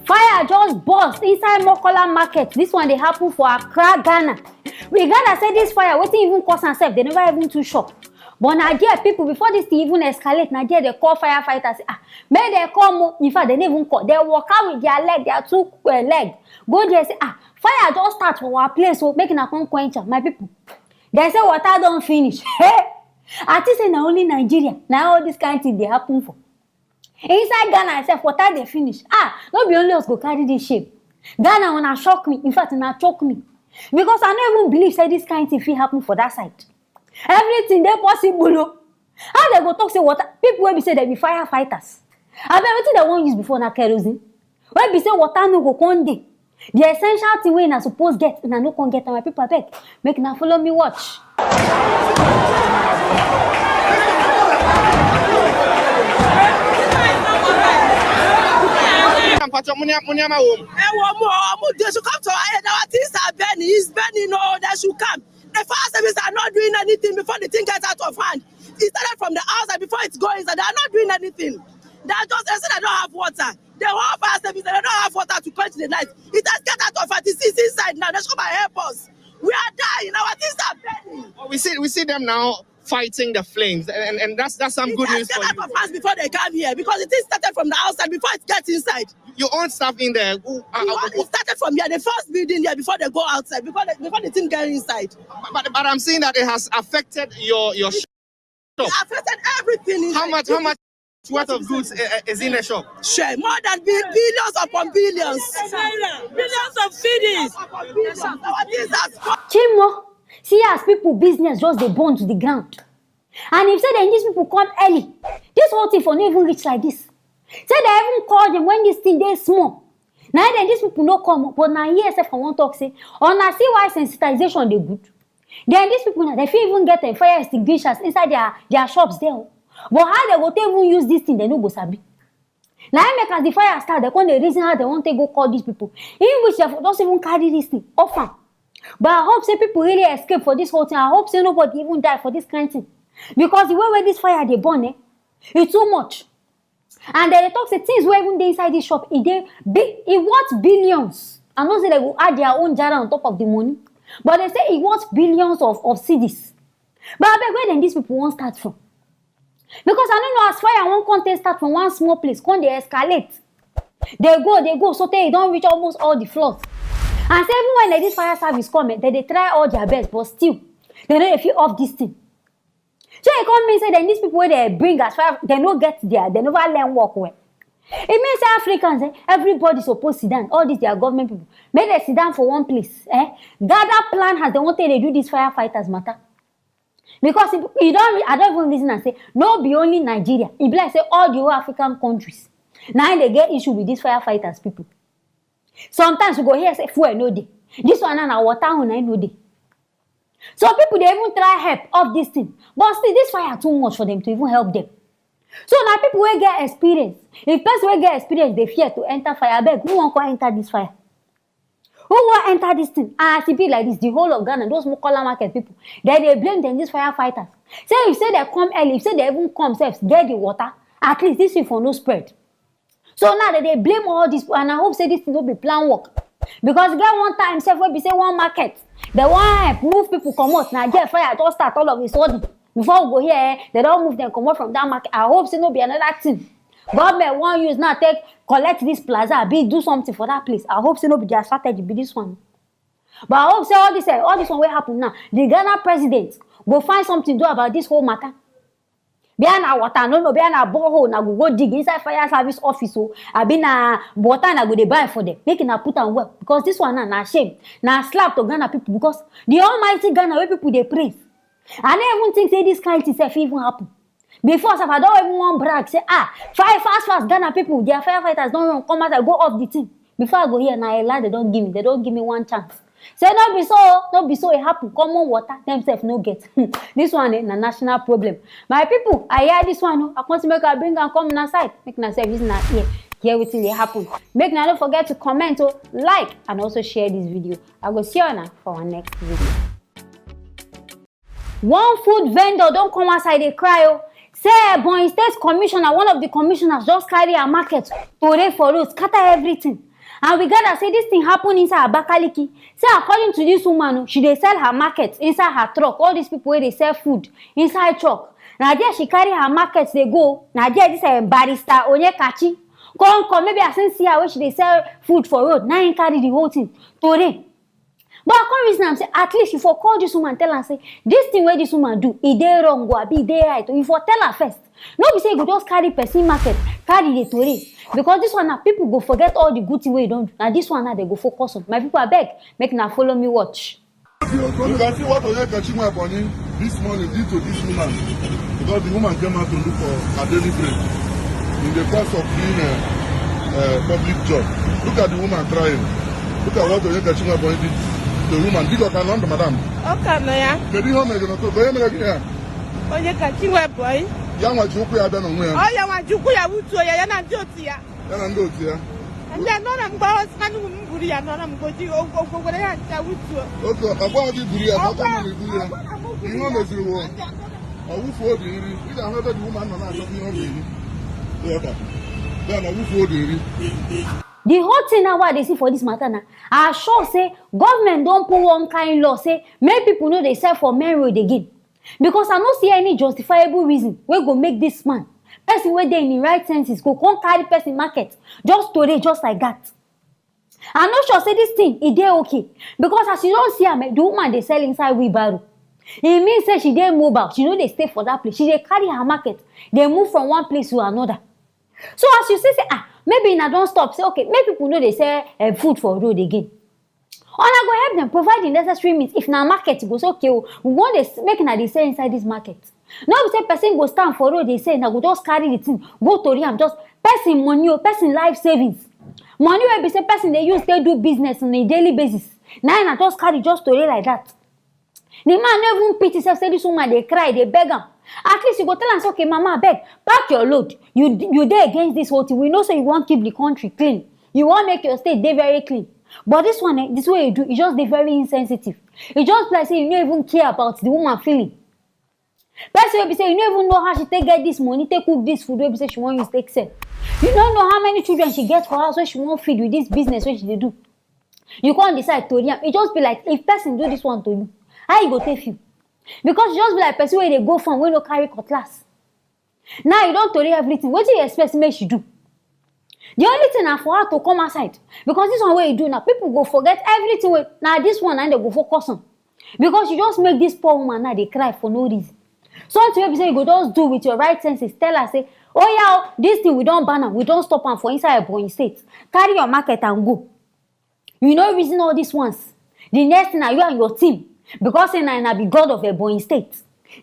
Fire just burst inside Makola Market. This one they happen for Accra, Ghana. We Ghana say this fire wetin even cause themselves. They never even too shock. But Nigeria people before this thing even escalate, Nigeria they call firefighters. May they come. In fact, they never even call. They walk out with their leg, their two leg. Go there say fire just start for our place. So making a come quench my people. They say water don't finish. I think say na only Nigeria. Now all this kind of thing they happen for. Inside Ghana itself, water they finish. Not be only us go carry this shape. Ghana wanna shock me. In fact, wanna choke me. Because I don't even believe say this kind of thing fit happen for that side. Everything they possible. How they go talk say water? People will be say they be firefighters. I bet wetin they won't use before na kerosene. When be say water no go come dey. The essential thing wey na suppose get, na no come get. My people abeg, make na follow me watch. They should come to our things are burning. It's burning. No, they should come. The fire service are not doing anything before the thing gets out of hand. It started from the outside before it's going. So they are not doing anything. They are just they say they don't have water. They want fire service. They don't have water to quench the night. It has get out of hand. It's inside now. They should come and help us. We are dying. Our things are burning. We see them now fighting the flames, and that's some good news for you. It has before they come here because it is started from the outside before it gets inside. Your own stuff in there. It started from here, the first building here before they go outside, before the thing get inside. But I'm seeing that it has affected your shop. It affected everything. How much worth of goods is in the shop? Sure, more than billions upon billions. Billions of cities. Chimo, see as people business just they burn to the ground. And if say then these people come early, this whole thing for not even reach like this. Say they even call them when this thing they small. Now then these people no come, but now here say for one talk say, I see why sensitization they good. Then these people now they feel even get a fire extinguishers inside their shops there. But how they go to even use this thing, they no go sabi. Now make as the fire start, they come the reason how they want to go call these people. Even which they don't even carry this thing often. But I hope say people really escape for this whole thing. I hope say nobody even die for this kind of thing. Because the way where this fire they burn, it's too much. And then they talk say things where even they inside this shop, it worth billions. And not say they will add their own jar on top of the money. But they say it worth billions of cedis. But I beg where then these people won't start from. Because I don't know as fire one contest start from one small place, when they escalate. They go, so they don't reach almost all the floors. And say even when this fire service come, they try all their best, but still, they don't feel off this thing. So they come and say then these people where they bring as far they no get there, they never learn work well. It means Africans, everybody supposed to sit down. All these their government people, make they sit down for one place. Gather plan as they wanted to do these firefighters matter. Because I don't even listen and say no be only Nigeria. It be like say all the whole African countries. Now they get issue with these firefighters people. Sometimes we go here say fuel no day. This one and water on no day. So people they even try help of this thing. But still this fire too much for them to even help them. So now people will get experience. If person will get experience, they fear to enter fire. Beg, who won't enter this fire? Who will enter this thing? And as it be like this, the whole of Ghana, those Makola Market people, they blame them, these firefighters. Say if say they come early, if say they even come self, get the water, at least this thing for no spread. So now that they blame all this, and I hope say this thing will be plan work. Because get one time, self will be say one market, they want move people come out, now get fire just start all of a sudden. Before we go here, they don't move them come out from that market. I hope say no be another thing. Government won't use now collect this plaza, do something for that place. I hope say no be their strategy be this one. But I hope say all this one will happen now. The Ghana president go find something to do about this whole matter. Behind our water, no, behind our borehole, na go dig inside fire service office. So I been na water na go dey buy for them. Making a put on well. Because this one na shame. Na slap to Ghana people. Because the almighty Ghana where people they praise. I never even think say this kind of thing even happen. Before, if I don't even want brag, say, fast, Ghana people, their firefighters don't come out and go off the thing. Before I go here, now a lot they don't give me one chance. Say, not be so, it happen. Common water, themselves no get. This one is a national problem. My people, I hear this one, I want to make a bring and come on side. Make na service na here. Hear what they happen. Make now don't forget to comment, like, and also share this video. I will see you now for our next video. One food vendor don't come outside, they cry. Say Ebonyi State Commissioner, one of the commissioners just carry a market to raid for roads, scatter everything. And we gather say this thing happen inside Abakaliki. Say according to this woman, she dey sell her market inside her truck. All these people where they sell food inside truck. Now there she carry her market, they go. Now there this barrister Onyekachi. Come, maybe I send see her where she dey sell food for road. Now he carry the whole thing today. But I come reason am say at least you for call this woman tell her say this thing where this woman do, e dey wrong or be dey right. You for tell her first. No be say you go just carry person market, carry the tori. Because this one now people go forget all the good thing wey you don do. Now this one now they go focus on. My people abeg, make na follow me watch. You can see what Onyekachi Ebonyi this morning did to this woman because the woman came out to look for her daily bread in the course of doing a public job. Look at the woman crying. Look at what Onyekachi Ebonyi did to the woman. Did you can under madam? Okay, no ya. Kedu ihe o mere no to go eme ya? Onyekachi Ebonyi. Ya nwa ji ukwu ya bịa n'onwe ya. Oh, ya nwa ji ukwu ya wutuo ya na ndị otu ya. Ya na ndị otu ya. Ndị nọ na mgba osanu mburu ya nọ na mgboji ogwogwere ya ncha wutuo. Oke, agwa gị buru ya, ọkwa na eburu ya. Ihe o meziri wo. Ọwụfu obi nri. Ị ga-ahụ ebe the woman nọ na-achọ ihe ọ ga-eri. Ịghọta. Ya na ọwụfu obi nri. The whole thing now what they see for this matter now, I sure say government don't put one kind law say make people know they sell for main road again. Because I don't see any justifiable reason we go make this man person where they in the right senses go come carry person market just today just like that. I'm not sure say this thing is dey okay because as you don't see am, the woman they sell inside wheelbarrow. It means say she dey mobile, she know they stay for that place. She dey carry her market, they move from one place to another. So as you say maybe na don't stop say okay make people know they sell food for road again. Una go help them provide the necessary means. If na market go say okay we want to make na dey sell inside this market. No be say person go stand for road they say na go just carry the thing go to am just person money or person life savings. Money wey be say person dey use take do business on a daily basis. Now na just carry just to like that. The man no even pity himself say this woman dey cry dey beg am. At least you go tell am say okay mama abeg pack your load. You dey against this whole thing. We know say you wan keep the country clean. You wan make your state dey very clean. But this one, this way you do, it just dey very insensitive. It just like say you don't even care about the woman feeling. Person will be say you don't even know how she take get this money, take cook this food, will be say she want use take sell. You don't know how many children she gets for house where she won't feed with this business where she dey do. You can't decide to it just be like if person do this one to you, how you go take you? Because you just be like person where they go from where no carry cutlass. Now you don't tell everything. What do you expect make she do? The only thing na for her to come outside because this one wey you do now people go forget everything wey na this one and they go focus on because you just make this poor woman now dey cry for no reason. Something wey be say you go just do with your right senses tell her say oh yeah this thing we don ban am we don stop am for inside Ebonyi state carry your market and go. You no reason all these ones. The next thing na you and your team because say na be god of Ebonyi state.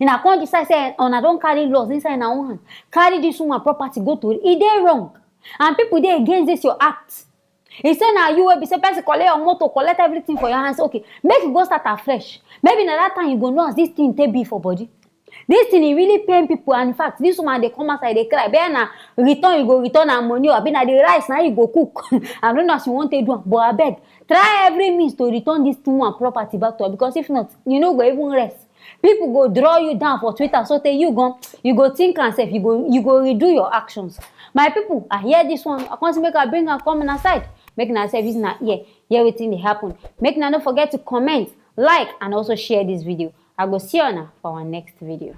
Una come decide say una don carry laws inside una own hand carry this woman property go to it dey wrong. And people dey against this your act. He say now you will be say person collect your motor, collect everything for your hands. Okay, make you go start afresh. Maybe na that time you go know as this thing take be for body. This thing e really pain people. And in fact, this woman they come outside they cry. But na return you go return her money or be na the rice now you go cook. I don't know as you want to do, but I beg try every means to return this woman property back to her because if not, you no go even rest. People go draw you down for Twitter so tey you go think and say you go redo your actions. My people, I hear this one. I want to make her bring her comment aside. Make na service na hear wetin dey happen. Make na no forget to comment, like, and also share this video. I go see you now for our next video.